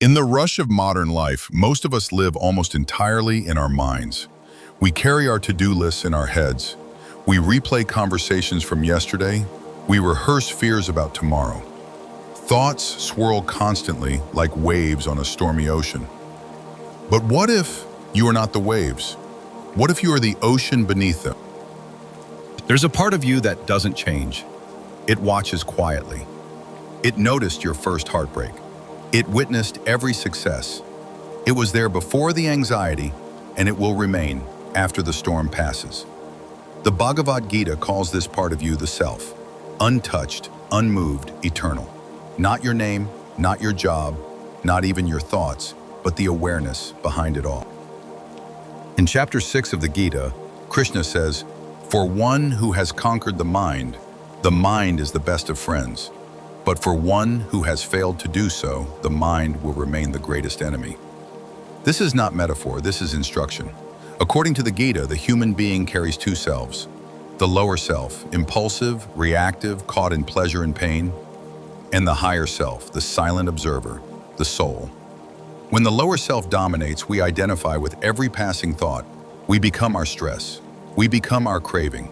In the rush of modern life, most of us live almost entirely in our minds. We carry our to-do lists in our heads. We replay conversations from yesterday. We rehearse fears about tomorrow. Thoughts swirl constantly like waves on a stormy ocean. But what if you are not the waves? What if you are the ocean beneath them? There's a part of you that doesn't change. It watches quietly. It noticed your first heartbreak. It witnessed every success. It was there before the anxiety, and it will remain after the storm passes. The Bhagavad Gita calls this part of you the self, untouched, unmoved, eternal. Not your name, not your job, not even your thoughts, but the awareness behind it all. In chapter 6 of the Gita, Krishna says, "For one who has conquered the mind is the best of friends. But for one who has failed to do so, the mind will remain the greatest enemy." This is not metaphor, this is instruction. According to the Gita, the human being carries two selves. The lower self, impulsive, reactive, caught in pleasure and pain, and the higher self, the silent observer, the soul. When the lower self dominates, we identify with every passing thought. We become our stress. We become our craving.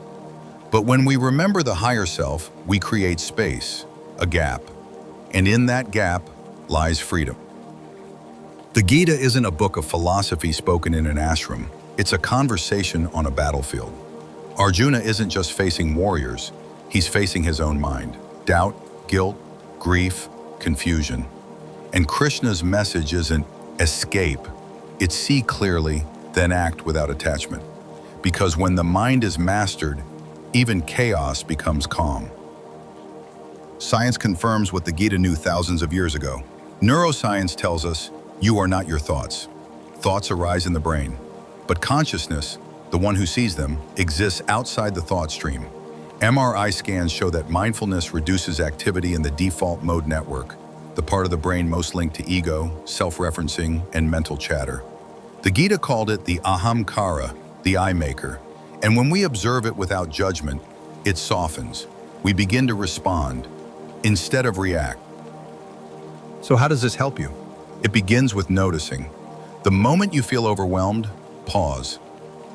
But when we remember the higher self, we create space, a gap, and in that gap lies freedom. The Gita isn't a book of philosophy spoken in an ashram. It's a conversation on a battlefield. Arjuna isn't just facing warriors, he's facing his own mind. Doubt, guilt, grief, confusion. And Krishna's message isn't escape, it's see clearly, then act without attachment. Because when the mind is mastered, even chaos becomes calm. Science confirms what the Gita knew thousands of years ago. Neuroscience tells us, you are not your thoughts. Thoughts arise in the brain. But consciousness, the one who sees them, exists outside the thought stream. MRI scans show that mindfulness reduces activity in the default mode network, the part of the brain most linked to ego, self-referencing, and mental chatter. The Gita called it the ahamkara, the I maker. And when we observe it without judgment, it softens. We begin to respond instead of react. So how does this help you? It begins with noticing. The moment you feel overwhelmed, pause.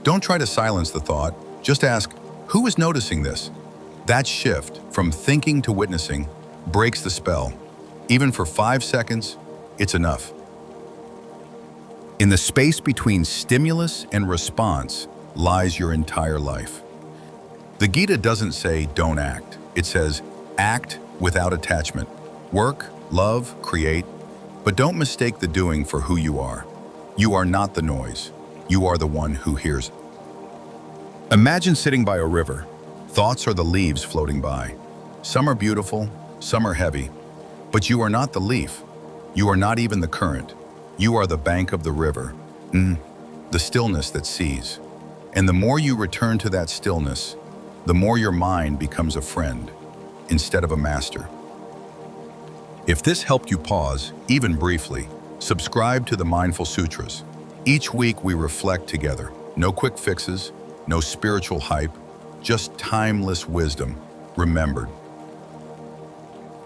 Don't try to silence the thought. Just ask, who is noticing this? That shift from thinking to witnessing breaks the spell. Even for 5 seconds, it's enough. In the space between stimulus and response lies your entire life. The Gita doesn't say don't act. It says act without attachment. Work, love, create, but don't mistake the doing for who you are. You are not the noise. You are the one who hears it. Imagine sitting by a river. Thoughts are the leaves floating by. Some are beautiful, some are heavy, but you are not the leaf. You are not even the current. You are the bank of the river, the stillness that sees. And the more you return to that stillness, the more your mind becomes a friend instead of a master. If this helped you pause, even briefly, subscribe to the Mindful Sutras. Each week we reflect together. No quick fixes, no spiritual hype, just timeless wisdom, remembered